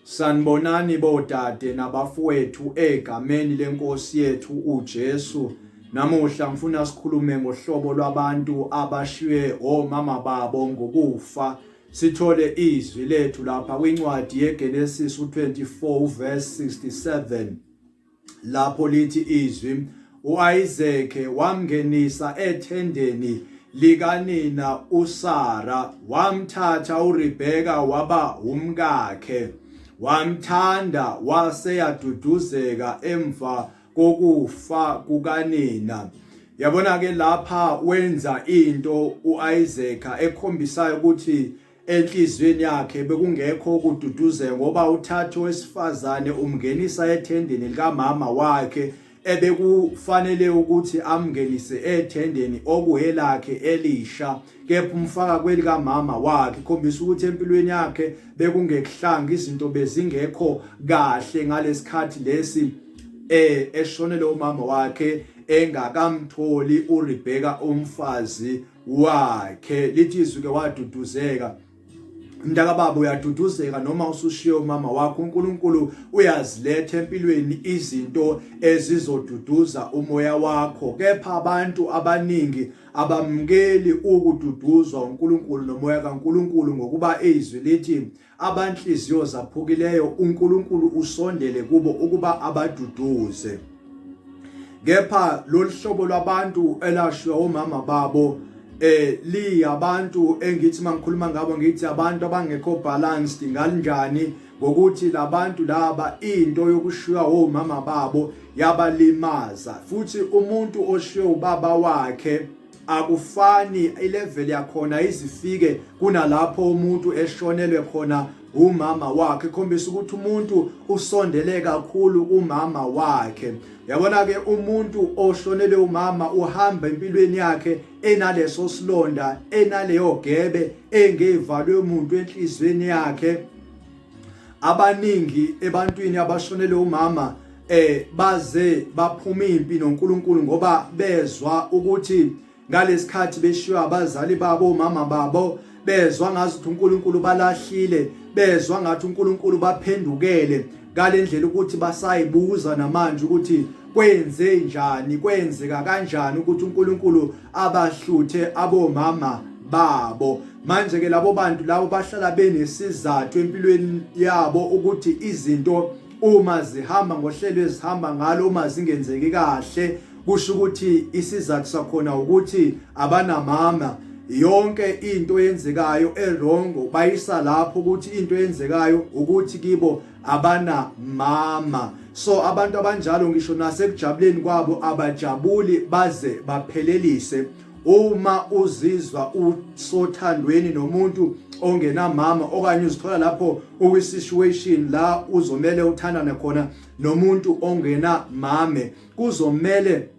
Sanibonani bodade nabafowethu egameni lenkosi yethu uJesu. Namuhla ngifuna sikhulume ngohlobo lwabantu abashiywe omama babo ngokufa. Sithole izwi lethu lapha kwincwadi yeGenesise 24 verse 67. Lapho lithi izwi, uIsaac wamngenisa ethendeni likanina uSara, wamthatha uRebeka waba umkakhe. Wamthanda wase yaduduzeka emva kokufa kukanina. Yabona ke lapha wenza into uIsaac ekhombisayo ukuthi enhlizweni yakhe bekungekho ukududuzeka ngoba uthatha wesifazane umngenisa ethendeni likamama wakhe ebekufanele ukuthi amngenise ethendeni okuhelakhe elisha, kepha umfaka kwelika mama wakhe. Khombisa ukuthi empilweni yakhe bekungekuhlanga, izinto bezingekho kahle ngalesikhathi lesi eshonele umama wakhe engakamtholi uRebeka umfazi wakhe. Lithi izwi ke waduduzeka. Mntaka baba, uyaduduzeka noma usushiye umama wakho. uNkulunkulu uyaziletha empilweni izinto ezizoduduza umoya wakho, kepha abantu abaningi abamkeli ukududuzwa uNkulunkulu nomoya kaNkulunkulu, ngokuba izwi lithi abanhliziyo zaphukileyo uNkulunkulu usondele kubo ukuba abaduduze. Kepha lolu hlobo lwabantu elashiywa omama babo liyabantu engithi mangikhuluma ngabo ngithi abantu abangekho balanced. Kanjani? Ngokuthi labantu laba into yokushiywa omama babo yabalimaza, futhi umuntu oshiywe ubaba wakhe akufani ilevel yakhona izifike kunalapho umuntu eshonelwe khona umama wakhe. Khombisa ukuthi umuntu usondele kakhulu kumama wakhe. Yabona ke umuntu oshonele umama uhamba empilweni yakhe enaleso silonda, enaleyo gebe engevalwe umuntu enhlizweni yakhe. Abaningi ebantwini abashonele umama baze baphuma impi noNkulunkulu ngoba bezwa ukuthi ngalesikhathi beshiywa abazali babo, mama babo, bezwa ngathi uNkulunkulu balahlile, bezwa ngathi uNkulunkulu baphendukele ngalendlela ukuthi basayibuza namanje ukuthi kwenze njani, kwenzeka kanjani ukuthi uNkulunkulu abahluthe abomama babo. Manje ke labo bantu labo bahlala benesizathu empilweni yabo ukuthi izinto uma zihamba ngohlelo ezihamba ngalo, uma zingenzeki kahle, kusho ukuthi isizathu sakhona ukuthi abanamama. Yonke into yenzekayo erongo bayisa lapho ukuthi into yenzekayo ukuthi kibo abana mama. So abantu abanjalo ngisho nasekujabuleni kwabo abajabuli baze baphelelise. Uma uzizwa usothandweni nomuntu ongena mama, okanye uzithola lapho ukwi-situation la uzomele uthandane khona nomuntu ongena mame, kuzomele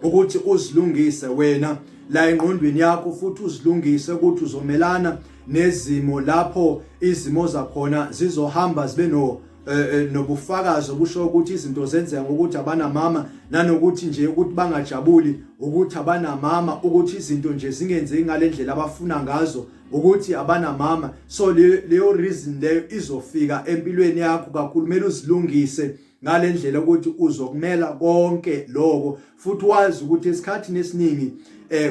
ukuthi uzilungise wena la engqondweni yakho, futhi uzilungise ukuthi uzomelana nezimo lapho izimo zakhona zizohamba zibe nobufakazi obusho ukuthi izinto zenzeka ngokuthi abanamama, nanokuthi nje ukuthi bangajabuli ukuthi abanamama, ukuthi izinto nje zingenzeki ngalendlela abafuna ngazo ukuthi abanamama. So leyo reason leyo izofika empilweni yakho kakhulu. Kumele uzilungise ngalendlela ukuthi uzokumela konke lokho, futhi wazi ukuthi esikhathini esiningi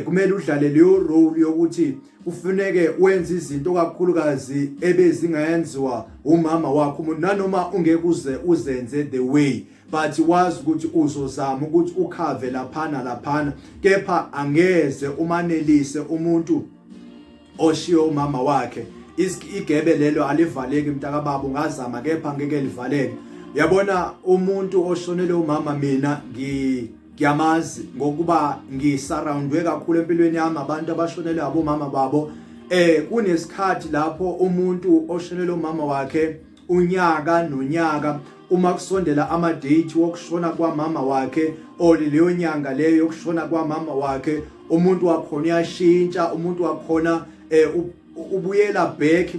kumele udlale leyo role yokuthi kufuneke wenze izinto kakhulukazi ebezingayenziwa umama wakho, umuntu nanoma ungeke uzenze the way, but wazi ukuthi uzozama ukuthi ukhave laphana, kepha angeze umanelise umuntu oshiye umama wakhe. Igebe lelo alivaleki mntaka baba, ungazama kepha angeke livaleke. Yabona umuntu oshonele umama, mina ngiyamazi ngokuba ngisurroundwe kakhulu empilweni yami abantu abashonele abomama babo. Kunesikhathi lapho umuntu oshonele umama wakhe unyaka nonyaka, uma kusondela ama-date wokushona kwamama wakhe or leyo nyanga leyo yokushona kwamama wakhe, umuntu wakhona uyashintsha, umuntu wakhona ubuyela back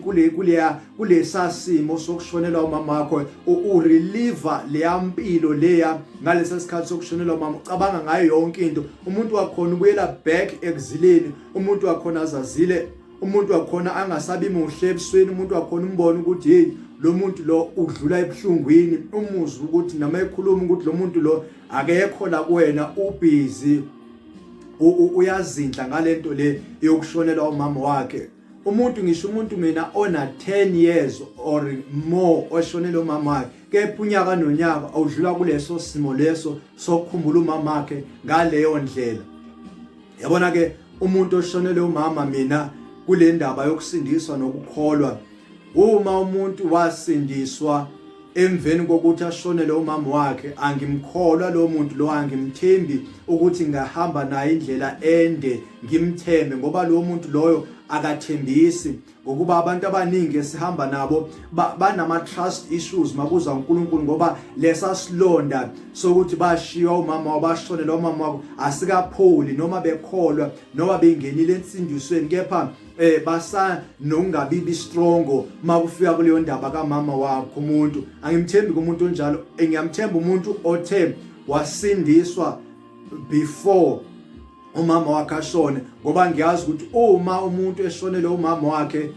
kulesa simo sokushonelwa umama wakho, urelieve leya mpilo leya ngalesa sikhathi sokushonelwa umama. Ucabanga ngayo yonke into, umuntu wakhona ubuyela back exileni, umuntu wakhona azazile, umuntu wakhona angasabi muhle ebusweni, umuntu wakhona umbona ukuthi hey lo muntu lo udlula ebuhlungwini, umuzwa ukuthi noma ekhuluma ukuthi lo muntu lo akekho la kuwena, ubhizi uyazindla ngalento le yokushonelwa umama wakhe. Umuntu ngisho umuntu mina ona 10 years or more oshonelwe umama wakhe, kepha unyaka nonyaka awudlula kuleso simo leso sokukhumbula umama wakhe ngaleyo ndlela. Yabona ke umuntu oshonelwe umama, mina kule ndaba yokusindiswa nokukholwa, uma umuntu wasindiswa emveni kokuthi ashonelwe umama wakhe, angimkholwa lo muntu lo, angimthembi ukuthi ngahamba naye indlela ende ngimthembe, ngoba lo muntu loyo akathembisi. Ngokuba abantu abaningi esihamba nabo banama trust issues makuza uNkulunkulu, ngoba lesa silonda sokuthi bashiywa umama wabashonelwa umama wabo asikapholi, noma bekholwa noma bengenile ensindisweni, kepha basa nokungabi strong makufika kuleyo ndaba kamama wakho umuntu. Angimthembi kumuntu onjalo, ngiyamthemba umuntu othe wasindiswa before umama wakhe ashone, ngoba ngiyazi ukuthi uma umuntu eshonele umama wakhe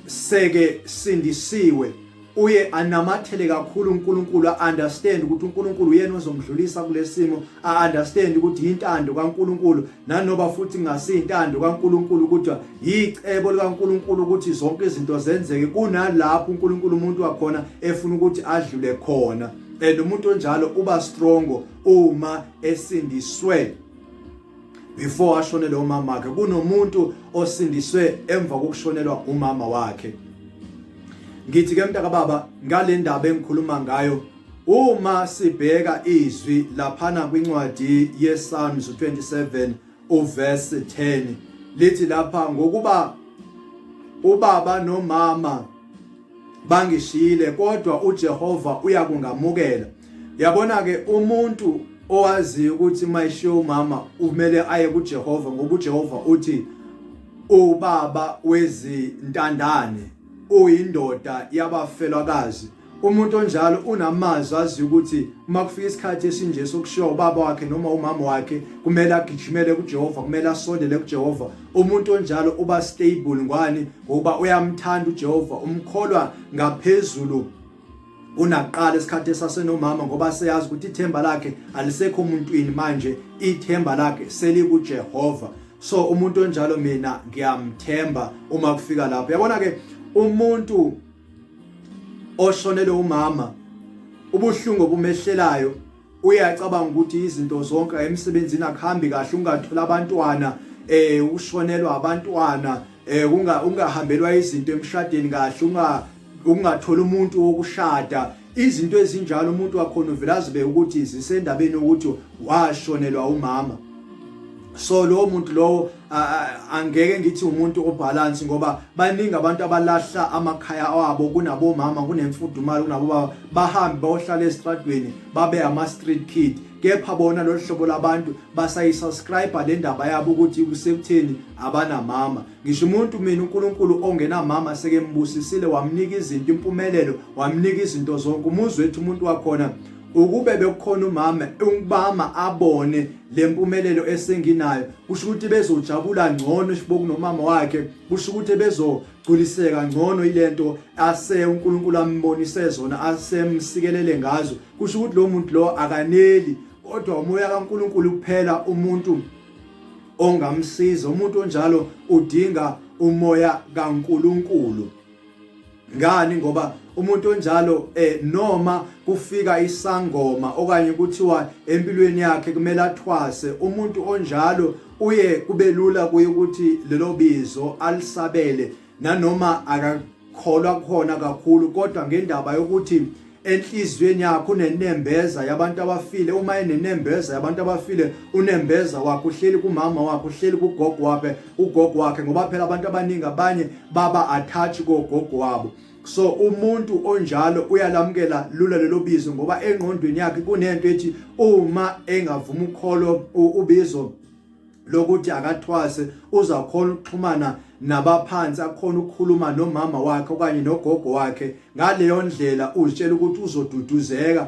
seke sindisiwe, uye anamathele kakhulu uNkulunkulu, understand ukuthi uNkulunkulu uyena ozomdlulisa kulesimo, understand ukuthi intando kaNkulunkulu, nanoba futhi ngasintando kaNkulunkulu kodwa yicebo likaNkulunkulu ukuthi zonke izinto zenzeke kunalapho uNkulunkulu umuntu wakhona efuna ukuthi adlule khona. Umuntu onjalo uba strong uma esindiswe before ashonelwe umama wakhe, kunomuntu osindiswe emva kokushonelwa umama wakhe. Ngithi ke mntaka baba, ngale ndaba engikhuluma ngayo, uma sibheka izwi laphana kwincwadi yePsalms 27 uverse 10, lithi lapha, ngokuba ubaba nomama bangishile kodwa uJehova uyakungamukela. Yabona ke umuntu owazi ukuthi mayishiya umama umele aye kuJehova, ngoba uJehova uthi ubaba wezintandane, uyindoda yabafelwakazi. Umuntu onjalo unamazwi azi ukuthi makufika isikhathi esinje sokushiya ubaba wakhe noma umama wakhe, kumele agijimele kuJehova, kumele asondele kuJehova. Umuntu onjalo uba stable. Ngani? Ngoba uyamthanda uJehova, umkholwa ngaphezulu unaqala isikhathi esasenomama, ngoba seyazi ukuthi ithemba lakhe alisekho umuntwini, manje ithemba lakhe selikuJehova. So umuntu onjalo mina ngiyamthemba uma kufika lapho. Yabona ke umuntu oshonelwe umama, ubuhlungu obumehlelayo, uyacabanga ukuthi izinto zonke emsebenzini akuhambi kahle, ungathola abantwana, ushonelwa abantwana, ungahambelwa izinto emshadweni kahle, ungathola umuntu wokushada, izinto ezinjalo umuntu wakhona uvela azibe ukuthi zisendabeni ukuthi washonelwa umama. So lo muntu lo angeke ngithi umuntu obalance, ngoba baningi abantu abalahla amakhaya abo kunabo mama, kunemfudumalo, kunabo bahambe bayohlala estradweni babe ama street kid, kepha bona lo hlobo labantu basayisubscribe le ndaba yabo ukuthi kusekutheni abana mama. Ngisho umuntu mina uNkulunkulu ongena mama sekembusisile, wamnika izinto impumelelo, wamnika izinto zonke. Umuzwe wethu umuntu wakhona ukube bekukhona umama abone lempumelelo esenginayo, kusho ukuthi bezojabula ngcono siboku nomama wakhe, kusho ukuthi bezogculiseka ngcono ilento ase uNkulunkulu ambonise zona, asemsikelele ngazo. Kusho ukuthi lo muntu lo akaneli, kodwa umoya kaNkulunkulu kuphela umuntu ongamsiza. Umuntu onjalo udinga umoya kaNkulunkulu. Ngani? Ngoba umuntu onjalo noma kufika isangoma okanye kuthiwa empilweni yakhe kumele athwase, umuntu onjalo uye kube lula kuye ukuthi lelo bizo alisabele, nanoma akakholwa khona kakhulu, kodwa ngendaba yokuthi enhlizweni yakhe unenembeza yabantu abafile. Uma enenembeza yabantu abafile, unembeza wakhe uhleli kumama wakhe, uhleli ugogo wakhe, ngoba phela abantu abaningi abanye baba attach kogogo wabo. So umuntu onjalo uyalamukela lula lelo bizo, ngoba engqondweni yakhe kunento ethi uma engavuma ukholo ubizo lokuthi akathwase, uzakhona ukuxhumana nabaphansi, akhona ukukhuluma nomama wakhe okanye nogogo wakhe. Ngaleyo ndlela uzitshela ukuthi uzoduduzeka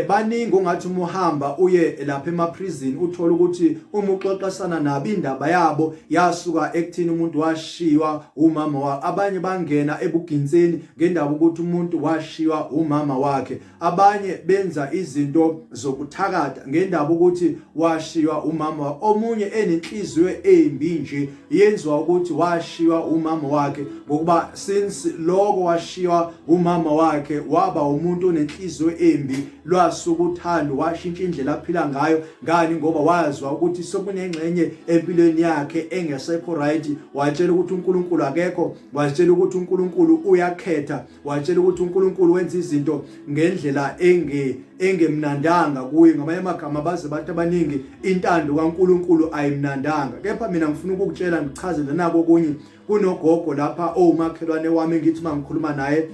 baningi ongathi uma uhamba uye lapha emaprison uthola ukuthi uma uxoxisana nabo indaba yabo yasuka ekuthini umuntu washiwa umama wakhe. Abanye bangena ebuginseni ngendaba ukuthi umuntu washiwa umama wakhe. Abanye benza izinto zokuthakatha ngendaba ukuthi washiwa umama wakhe. Omunye enenhliziyo embi nje yenziwa ukuthi washiwa umama wakhe, ngokuba since lokho washiwa umama wakhe waba umuntu onenhliziyo embi, lwasuka uthando, washintsha indlela aphila ngayo. Ngani? Ngoba wazwa ukuthi sokunengxenye empilweni yakhe engesekho right. Watshela ukuthi uNkulunkulu akekho, watshela ukuthi uNkulunkulu uyakhetha, watshela ukuthi uNkulunkulu wenza izinto ngendlela engemnandanga kuye. Ngamanye amagama baze bathi abaningi intando kaNkulunkulu ayimnandanga. Kepha mina ngifuna ukukutshela ngichazele nako kunye kunogogo lapha omakhelwane wami ngithi mangikhuluma naye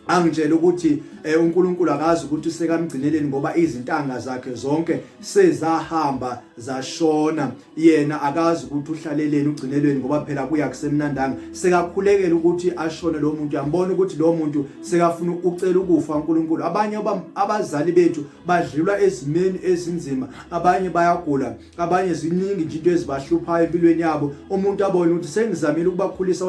angitshela ukuthi uNkulunkulu akazi ukuthi sekamgcineleni ngoba izintanga zakhe zonke sezahamba zashona. Yena akazi ukuthi uhlaleleni ugcinelweni ngoba phela kuyakusemnandanga. Sekakhulekela ukuthi ashone lo muntu. Yambona ukuthi lo muntu sekafuna ucela ukufa uNkulunkulu. Abanye abazali bethu badlula ezimeni ezinzima, abanye bayagula, abanye ziningi nje into ezibahluphayo empilweni yabo. Umuntu abone ukuthi sengizamile ukubakhulisa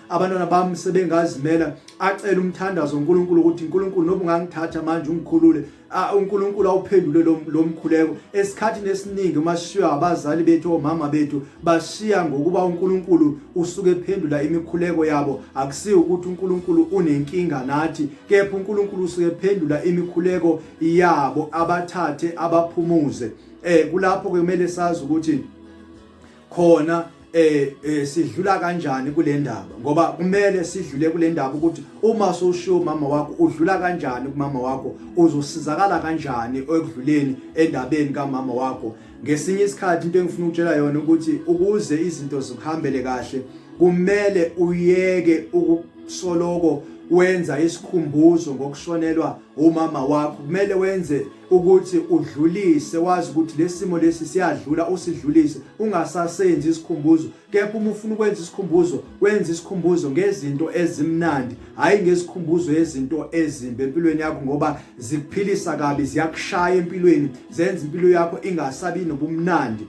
abantwana bami sebengazimela, acela umthandazo uNkulunkulu ukuthi uNkulunkulu noba ungangithatha manje ungikhulule. uNkulunkulu awuphendule lo mkhuleko. Esikhathini esiningi mashiya abazali bethu omama bethu bashiya ngokuba uNkulunkulu usuke ephendula imikhuleko yabo. Akusiyo ukuthi uNkulunkulu unenkinga nathi, kepha uNkulunkulu usuke ephendula imikhuleko yabo, abathathe abaphumuze. Kulapho kumele sazi ukuthi khona sidlula kanjani kule ndaba, ngoba kumele sidlule kule ndaba ukuthi uma soshiya umama wakho udlula kanjani kumama wakho, uzosizakala kanjani ekudluleni endabeni kamama wakho. Ngesinye isikhathi into engifuna ukutshela yona ukuthi ukuze izinto zikuhambele kahle kumele uyeke ukusoloko wenza isikhumbuzo ngokushonelwa umama wakho. Kumele wenze ukuthi udlulise, wazi ukuthi lesimo lesi siyadlula, usidlulise, ungasasenzi isikhumbuzo. Kepha uma ufuna ukwenza isikhumbuzo, wenza isikhumbuzo ngezinto ezimnandi, hayi ngesikhumbuzo ezinto ezimbi empilweni yakho, ngoba zikuphilisa kabi, ziyakushaya empilweni, zenza impilo yakho ingasabi nobumnandi.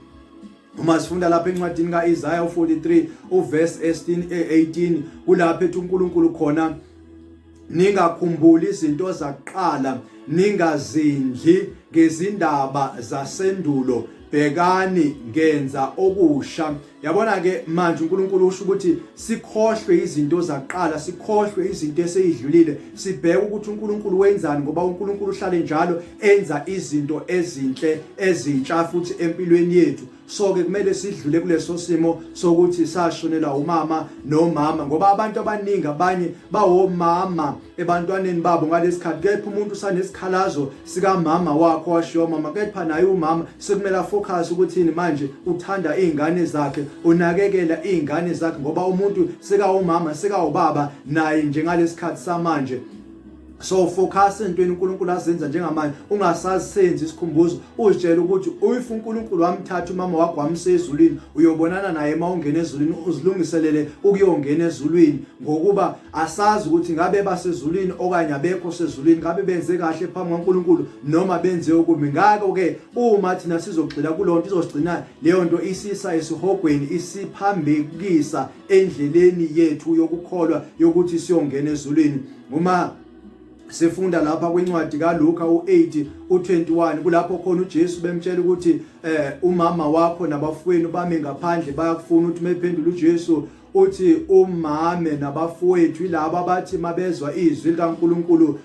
Uma sifunda lapha encwadini kaIsaiah 43 uverse 18 kulapho ethi uNkulunkulu khona, ningakhumbuli izinto zakuqala, ningazindli ngezindaba zasendulo, bhekani ngenza okusha. Yabona ke manje uNkulunkulu usho ukuthi sikhohlwe izinto zakuqala, sikhohlwe izinto eseyidlulile, sibheke ukuthi uNkulunkulu wenzani, ngoba uNkulunkulu uhlale njalo enza izinto ezinhle ezintsha futhi empilweni yethu. So ke kumele sidlule kuleso simo sokuthi sashonelwa umama nomama, ngoba abantu abaningi abanye bawomama ebantwaneni babo ngalesikhathi, kepha umuntu usanesikhalazo sika mama wakho washiwa mama, kepha naye umama sekumele focus ukuthi manje uthanda izingane zakhe, unakekela izingane zakhe, ngoba umuntu seka umama seka ubaba naye njengalesikhathi samanje. So focus entweni uNkulunkulu azenza njengamanje, ungasasenzi isikhumbuzo, uzitshela ukuthi if uNkulunkulu wamthatha umama wakho wamsa ezulwini, uyobonana naye mawungena ezulwini, uzilungiselele ukuyongena ezulwini, ngokuba asazi ukuthi ngabe basezulwini okanye abekho sezulwini, ngabe benze kahle phambi kaNkulunkulu noma benze okubi. Ngakho ke uma thina sizogxila kulonto, izogcina leyo nto isisa esihogweni, isiphambekisa endleleni yethu yokukholwa yokuthi siyongena ezulwini. Uma sifunda lapha kwincwadi kaLuka 8:21 kulapho khona uJesu bemtshela ukuthi umama wakho nabafowenu bami ngaphandle bayakufuna. Uthi mephendula uJesu uthi umame nabafowethu ilabo abathi mabezwa izwi likaNkulunkulu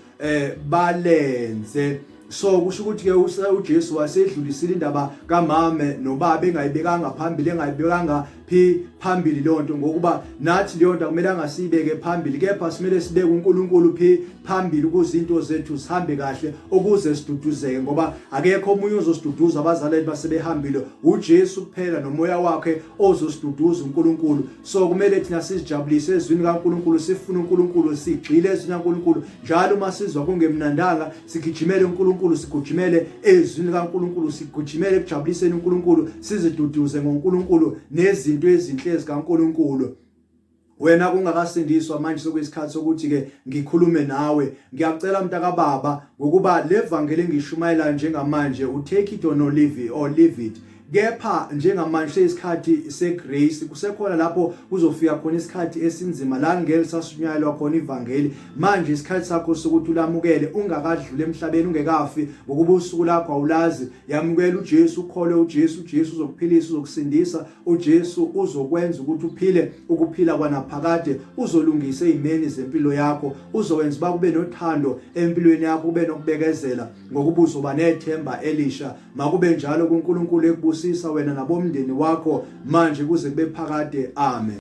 balenze. So kusho ukuthi ke uJesu wasedlulisile indaba kamame nobaba, engayibekanga phambili, engayibekanga phambili lonto, ngokuba nathi leyo nto kumele angasibeke phambili, kepha simele sibeke uNkulunkulu phambili ukuze izinto zethu zihambe kahle, ukuze siduduzeke, ngoba akekho omunye ozosiduduza abazalwane basebehambile, uJesu kuphela nomoya wakhe ozosiduduza uNkulunkulu. So kumele thina sizijabulise ezwini kaNkulunkulu, sifune uNkulunkulu, sigxile ezwini kaNkulunkulu njalo. Uma sizwa kungemnandanga sigijimele uNkulunkulu, sigijimele ezwini kaNkulunkulu, sigijimele ekujabuliseni uNkulunkulu, siziduduze ngoNkulunkulu nezinto ezinhle zikaNkulunkulu. wena kungakasindiswa manje sokuyisikhathi sokuthi ke ngikhulume nawe, ngiyacela mntaka baba ngokuba levangeli engishumayela njengamanje take it or no leave it. Kepha njengamanje seyisikhathi segrace, kusekhona lapho kuzofika khona isikhathi esinzima la ngeke sashunyayelwa khona ivangeli. Manje isikhathi sakho sokuthi ulamukele ungakadlula emhlabeni, ungekafi, ngokuba usuku lakho awulazi. Yamukela uJesu, ukhole uJesu. uJesu uzokuphilisa, uzokusindisa. uJesu uzokwenza ukuthi uphile ukuphila kwanaphakade, uzolungisa izimeni zempilo yakho, uzokwenza ba kube nothando empilweni yakho, ube nokubekezela, ngokuba uzoba nethemba elisha. Makube njalo kuNkulunkulu ekubusisa wena nabomndeni wakho manje kuze kube phakade. Amen.